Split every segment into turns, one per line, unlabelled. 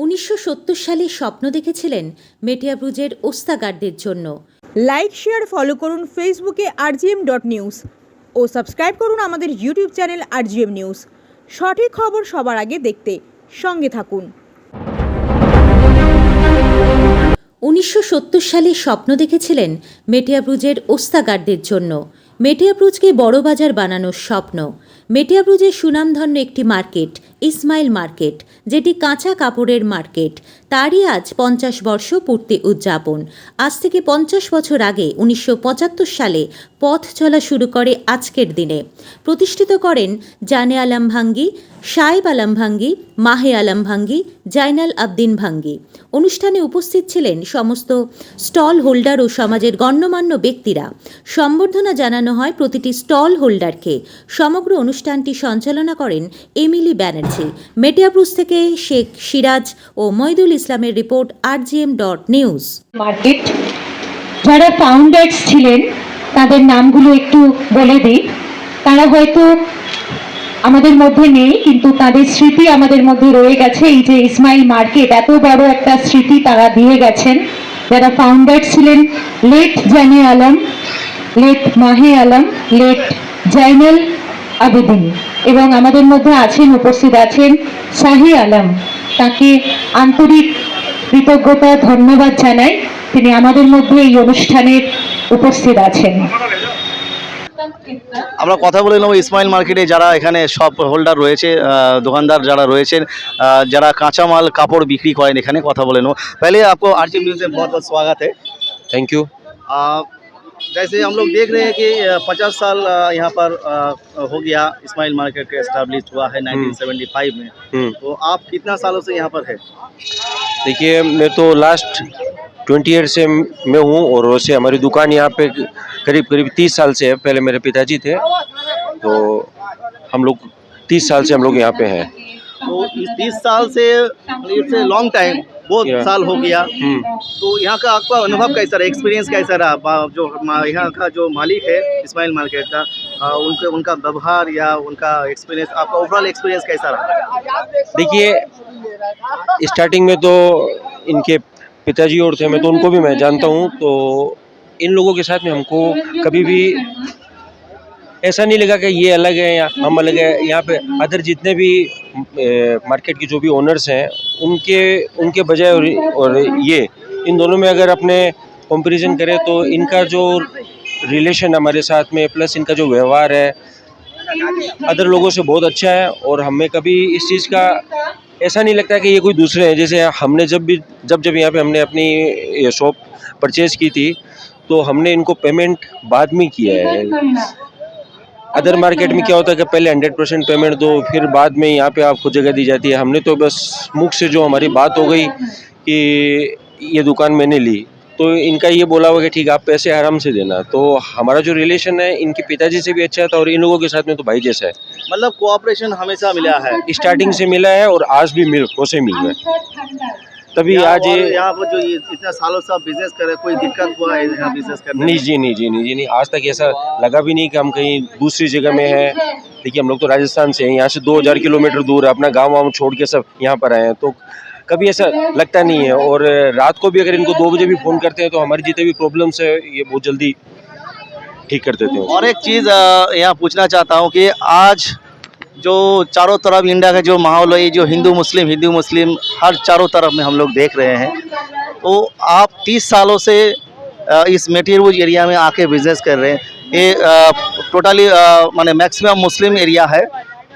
1970 সালে স্বপ্ন দেখেছিলেন মেটিয়াবুরুজের ওস্তাগারদের জন্য।
লাইক শেয়ার ফলো করুন ফেসবুকে rgm.news ও সাবস্ক্রাইব করুন আমাদের ইউটিউব চ্যানেল rgm নিউজ। সঠিক খবর সবার আগে দেখতে সঙ্গে থাকুন।
1970 সালে স্বপ্ন দেখেছিলেন মেটিয়াবুরুজের ওস্তাগারদের জন্য। মেটিয়াবুরুজকে বড় বাজার বানানোর স্বপ্ন। মেটিয়াবুরুজের সুনামধন্য একটি মার্কেট ইসমাইল মার্কেট, যেটি কাঁচা কাপড়ের মার্কেট, তারই আজ 50 বর্ষ পূর্তি উদযাপন। আজ থেকে 50 বছর আগে 1975 সালে পথ চলা শুরু করে আজকের দিনে। প্রতিষ্ঠিত করেন জানে আলম ভাঙ্গি, সাহেব আলম ভাঙ্গি, মাহে আলম ভাঙ্গি, জাইনাল আবদিন ভাঙ্গি। অনুষ্ঠানে উপস্থিত ছিলেন সমস্ত স্টল হোল্ডার ও সমাজের গণ্যমান্য ব্যক্তিরা। সম্বর্ধনা জানানো হয় প্রতিটি স্টল হোল্ডারকে। সমগ্র অনুষ্ঠানটি সঞ্চালনা করেন এমিলি ব্যানার্জি। মেটিয়াবুরুজ থেকে শেখ সিরাজ ও মইদুল ইসলামের রিপোর্ট rgm.news।
মার্কেট যারা ফাউন্ডার্স ছিলেন তাদের নামগুলো একটু বলে দিই। তারা হয়তো আমাদের মধ্যে নেই, কিন্তু তাদের স্মৃতি আমাদের মধ্যে রয়ে গেছে। এই যে ইসমাইল মার্কেট, এত বড় একটা স্মৃতি তারা দিয়ে গেছেন। যারা ফাউন্ডার ছিলেন লেট জানে আলম, লেট মাহে আলম, লেট জাইনাল আবেদিন, এবং আমাদের মধ্যে উপস্থিত আছেন শাহি আলম। তাকে আন্তরিক কৃতজ্ঞতা ধন্যবাদ জানাই, তিনি আমাদের মধ্যে এই অনুষ্ঠানের উপস্থিত আছেন।
আমরা কথা বলে নেব ইসমাইল মার্কেটে যারা এখানে শপ হোল্ডার রয়েছে, দোকানদার যারা রয়েছেন, যারা কাঁচামাল কাপড় বিক্রি করেন, এখানে কথা বলে নেব। पहले आपको आरजीएम न्यूज़ में बहुत बहुत स्वागत है।
Thank you.
जैसे हम लोग देख रहे हैं कि 50 साल यहाँ पर हो गया, इस्माइल मार्केट का एस्टैब्लिश हुआ है 1975 में। तो आप कितना सालों से यहाँ पर है?
देखिए, मैं तो लास्ट 20 ईयर से मैं हूँ, और वैसे हमारी दुकान यहाँ पे करीब 30 साल से है। पहले मेरे पिताजी थे, तो हम लोग 30 साल से हम लोग यहाँ पे हैं।
तो इस 30 साल से इट्स ए लॉन्ग टाइम, बहुत साल हो गया। तो यहाँ का आपका अनुभव कैसा रहा, एक्सपीरियंस कैसा रहा? जो यहाँ का जो मालिक है इस्माइल मार्केट का, उनका व्यवहार या उनका एक्सपीरियंस, आपका ओवरऑल एक्सपीरियंस कैसा रहा?
देखिए, स्टार्टिंग में तो इनके पिताजी और थे, मैं तो उनको भी मैं जानता हूँ। तो इन लोगों के साथ में हमको कभी भी ऐसा नहीं लगा कि ये अलग है या हम अलग है। यहाँ पे अदर जितने भी मार्केट के जो भी ओनर्स हैं, उनके बजाय और ये इन दोनों में अगर अपने कंपैरिजन करें तो इनका जो रिलेशन हमारे साथ में, प्लस इनका जो व्यवहार है अदर लोगों से बहुत अच्छा है। और हमें कभी इस चीज़ का ऐसा नहीं लगता कि ये कोई दूसरे हैं। जैसे हमने जब यहाँ पे हमने अपनी शॉप परचेज़ की थी, तो हमने इनको पेमेंट बाद में किया है। अदर मार्केट में क्या होता है कि पहले 100% पेमेंट दो, फिर बाद में यहाँ पे आपको जगह दी जाती है। हमने तो बस मुख से जो हमारी बात हो गई कि ये दुकान मैंने ली, तो इनका ये बोला हुआ कि ठीक, आप पैसे आराम से देना। तो हमारा जो रिलेशन है इनके पिताजी से भी अच्छा था, और इन लोगों के साथ में तो भाई जैसा है।
मतलब कोऑपरेशन हमेशा मिला है,
स्टार्टिंग से मिला है और आज भी मिल रहा है। तभी आज
यहाँ पर जो इतना सालों से आप बिजनेस कर रहे हैं, कोई दिक्कत हुआ है यहाँ बिजनेस करने में?
नहीं, आज तक ऐसा लगा भी नहीं कि हम कहीं दूसरी जगह में हैं। देखिए, हम लोग तो राजस्थान से हैं, यहाँ से 2000 किलोमीटर दूर है, अपना गाँव वाँव छोड़ के सब यहाँ पर आए हैं, तो कभी ऐसा लगता नहीं है। और रात को भी अगर इनको 2 बजे भी फ़ोन करते हैं तो हमारी जितने भी प्रॉब्लम्स है ये बहुत जल्दी ठीक कर देते हैं।
और एक चीज़ यहाँ पूछना चाहता हूँ कि आज जो चारों तरफ इंडिया का जो माहौल है, जो हिंदू मुस्लिम हर चारों तरफ में हम लोग देख रहे हैं, तो आप 30 सालों से इस मेटियाबुरुज एरिया में आके बिजनेस कर रहे हैं। ये टोटली माने मैक्सिमम मुस्लिम एरिया है,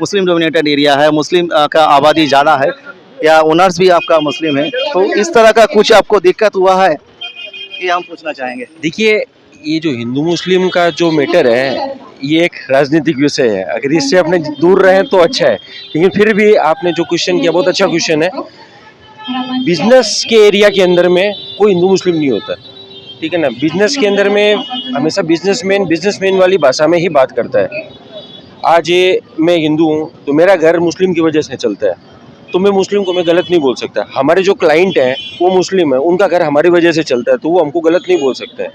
मुस्लिम डोमिनेटेड एरिया है, मुस्लिम का आबादी ज़्यादा है, या ओनर्स भी आपका मुस्लिम है। तो इस तरह का कुछ आपको दिक्कत हुआ है, ये हम पूछना चाहेंगे।
देखिए, ये जो हिंदू मुस्लिम का जो मैटर है, ये एक राजनीतिक विषय है। अगर इससे अपने दूर रहें तो अच्छा है, लेकिन फिर भी आपने जो क्वेश्चन किया बहुत अच्छा क्वेश्चन है। बिजनेस के एरिया के अंदर में कोई हिंदू मुस्लिम नहीं होता, ठीक है ना। बिजनेस के अंदर में हमेशा बिजनेसमैन वाली भाषा में ही बात करता है। आज ये मैं हिंदू हूँ तो मेरा घर मुस्लिम की वजह से चलता है, तो मैं मुस्लिम को मैं गलत नहीं बोल सकता। हमारे जो क्लाइंट हैं वो मुस्लिम है, उनका घर हमारी वजह से चलता है, तो वो हमको गलत नहीं बोल सकता है।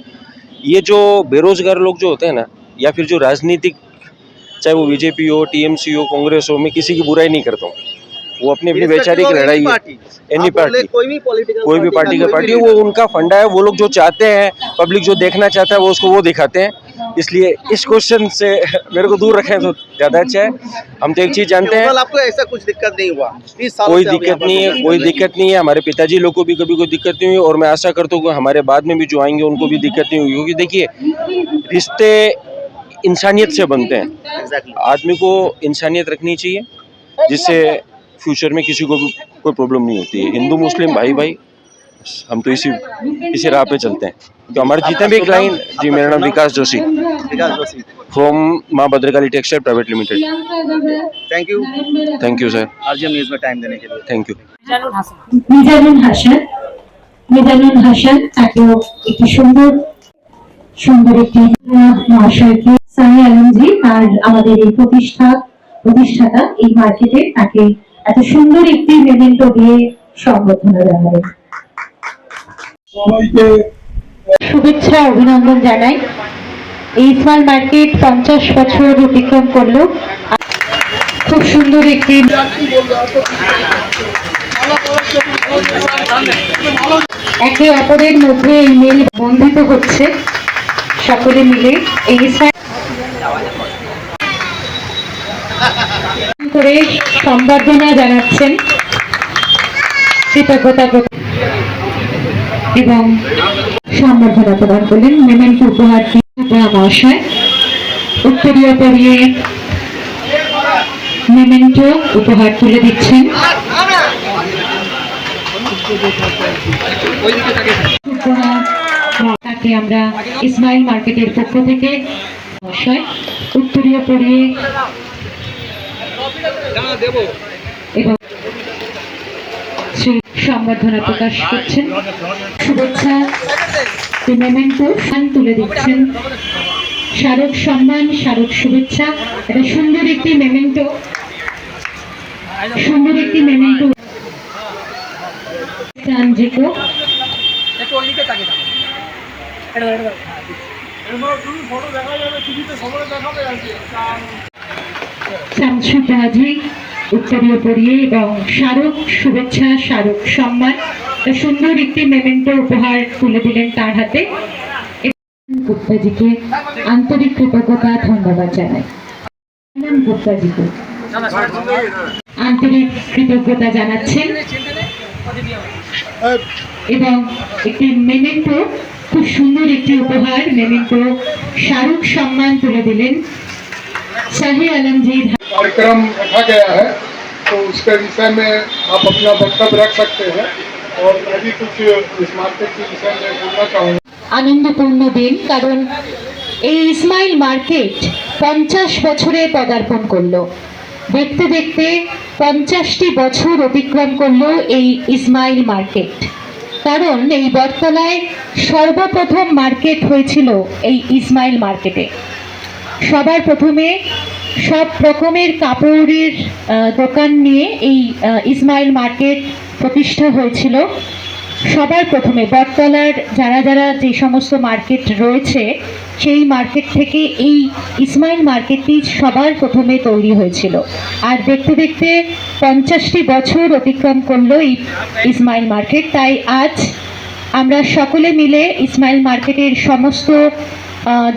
ये जो बेरोजगार लोग जो होते हैं ना, या फिर जो राजनीतिक, चाहे वो बीजेपी हो, टीएमसी हो, कांग्रेस हो, मैं किसी की बुराई नहीं करता हूँ, वो अपनी अपनी बेचारी की लड़ाई है। एनी पार्टी,
कोई भी पॉलिटिकल,
कोई भी पार्टी का पार्टी, वो उनका फंडा है। वो लोग जो चाहते हैं, पब्लिक जो देखना चाहता है वो उसको वो दिखाते हैं। इसलिए इस क्वेश्चन से मेरे को दूर रखें तो ज्यादा अच्छा है। हम तो एक चीज जानते हैं,
आपको ऐसा कुछ दिक्कत नहीं हुआ?
कोई दिक्कत नहीं है, कोई दिक्कत नहीं है। हमारे पिताजी लोग को भी कभी कोई दिक्कत नहीं हुई, और मैं आशा करता हूँ कि हमारे बाद में भी जो आएंगे उनको भी दिक्कत नहीं होगी। क्योंकि देखिए, रिश्ते इंसानियत से बनते हैं। आदमी को इंसानियत रखनी चाहिए, जिससे फ्यूचर में किसी को भी कोई प्रॉब्लम नहीं होती है। हिंदू मुस्लिम भाई भाई, हम तो इसी राह पे चलते हैं। तो हमारे जितने भी क्लाइंट, जी मेरा नाम विकास जोशी, फ्रॉम माँ Bhadrakali textile private limited. Thank you sir,
RGM news में टाइम देने के लिए।
Thank you.
মিজানুল হাসান তাকেও একটি সুন্দর একটি মহাশয়কে সানি আলমজি আর আমাদের এই প্রতিষ্ঠাতা এই মার্কেটে তাকে এত সুন্দর একটি মেমেন্টো দিয়ে সম্বর্ধনা জানাবেন। শুভেচ্ছা অভিনন্দন জানাই। এই স্মল মার্কেট 50 বছর অতিক্রম করলো। খুব সুন্দর একটি একে অপরের মধ্যে এই মেল বন্ধিত হচ্ছে, সকলে মিলে এই করে সম্বর্ধনা জানাচ্ছেন, কৃতজ্ঞতা এবং সম্বর্ধনা প্রদান করলেন। মেমেন্টো উপহার মহাশয় উত্তরীয় পরিয়ে মেমেন্টো উপহার তুলে দিচ্ছেন। তাকে আমরা ইসমাইল মার্কেটের পক্ষ থেকে মহাশয় উত্তরীয় পরিয়ে এবং সম্বর্ধনা প্রকাশ করছেন। শুভেচ্ছা মেমেন্টো তুলে দিচ্ছেন, স্মারক সম্মান, স্মারক শুভেচ্ছা। এটা সুন্দর একটি মেমেন্টো, উত্তরীয় পরিয়ে এবং স্মারক শুভেচ্ছা, স্মারক সম্মান, সুন্দর একটি মেমেন্টো উপহার তুলে দিলেন তার হাতে। গুপ্তাজিকে আন্তরিক কৃতজ্ঞতা ধন্যবাদ জানাই। গুপ্তাজিকে আন্তরিক কৃতজ্ঞতা জানাচ্ছেন এবং একটি মেমেন্টো, খুব সুন্দর একটি উপহার মেমেন্টো স্মারক সম্মান তুলে দিলেন শাহি আলমজি।
कार्यक्रम रखा गया है तो उसके विषय में आप अपना वक्तव्य रख सकते हैं, और मैं भी कुछ इस मार्केट के विषय में बोलना चाहूँगा।
আনন্দপূর্ণ দিন, কারণ এই ইসমাইল মার্কেট 50 বছরে পদার্পণ করলো। দেখতে দেখতে 50টি বছর অতিক্রম করলো এই ইসমাইল মার্কেট। কারণ এই বটতলায় সর্বপ্রথম মার্কেট হয়েছিল এই ইসমাইল মার্কেটে। সবার প্রথমে সব রকমের কাপড়ের দোকান নিয়ে এই ইসমাইল মার্কেট প্রতিষ্ঠা হয়েছিল। সবার প্রথমে বটতলার যারা যে সমস্ত মার্কেট রয়েছে সেই মার্কেট থেকে এই ইসমাইল মার্কেটটি সবার প্রথমে তৈরি হয়েছিল। আর দেখতে দেখতে 50টি বছর অতিক্রম করলো এই ইসমাইল মার্কেট। তাই আজ আমরা সকলে মিলে ইসমাইল মার্কেটের সমস্ত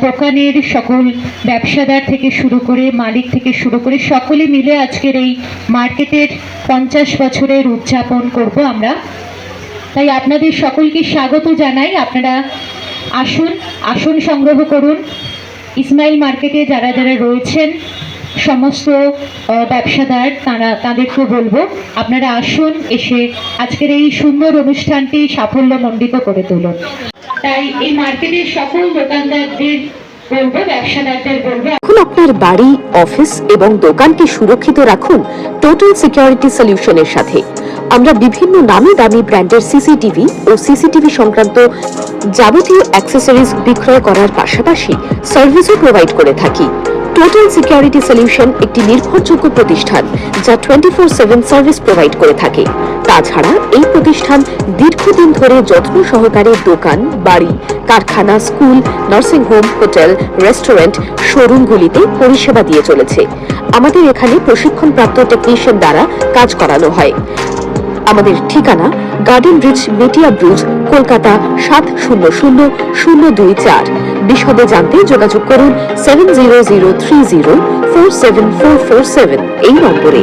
দোকানের সকল ব্যবসাদার থেকে শুরু করে মালিক থেকে শুরু করে সকলে মিলে আজকের এই মার্কেটের 50 বছরের উদযাপন করব আমরা। তাই আপনাদের সকলকে স্বাগত জানাই। আপনারা আসন সংগ্রহ করুন। ইসমাইল মার্কেটে যারা রয়েছেন সমস্ত ব্যবসাদার, তাদেরকে বলবো আপনারা আসুন, এসে আজকের এই সুন্দর অনুষ্ঠানটি সাফল্যমণ্ডিত করে তুলুন। তাই এই মার্কেটের সকল দোকানদারদের বলবো, ব্যবসাদারদের বলবো,
এখন আপনার বাড়ি, অফিস এবং দোকানকে সুরক্ষিত রাখুন টোটাল সিকিউরিটি সলিউশনের সাথে। আমরা বিভিন্ন নামি দামি ব্র্যান্ডের সিসিটিভি ও সিসিটিভি সংক্রান্ত যাবতীয় অ্যাক্সেসরিজ বিক্রয় করার পাশাপাশি সার্ভিসও প্রোভাইড করে থাকি। টোটাল সিকিউরিটি সলিউশন একটি নির্ভরযোগ্য প্রতিষ্ঠান যা 24/7 সার্ভিস প্রোভাইড করে থাকে। তাছাড়া এই প্রতিষ্ঠান দীর্ঘদিন ধরে যত্ন সহকারে দোকান, বাড়ি, কারখানা, school, nursing home, hotel, restaurant, শোরুমগুলিতে পরিষেবা দিয়ে চলেছে। আমাদের এখানে প্রশিক্ষণপ্রাপ্ত টেকনিশিয়ান দ্বারা কাজ করানো হয়। আমাদের ঠিকানা গার্ডেন রিচ, মেটিয়া ব্রুজ, কলকাতা 700024। বিশদে জানতে যোগাযোগ করুন 7003047447 এই নম্বরে।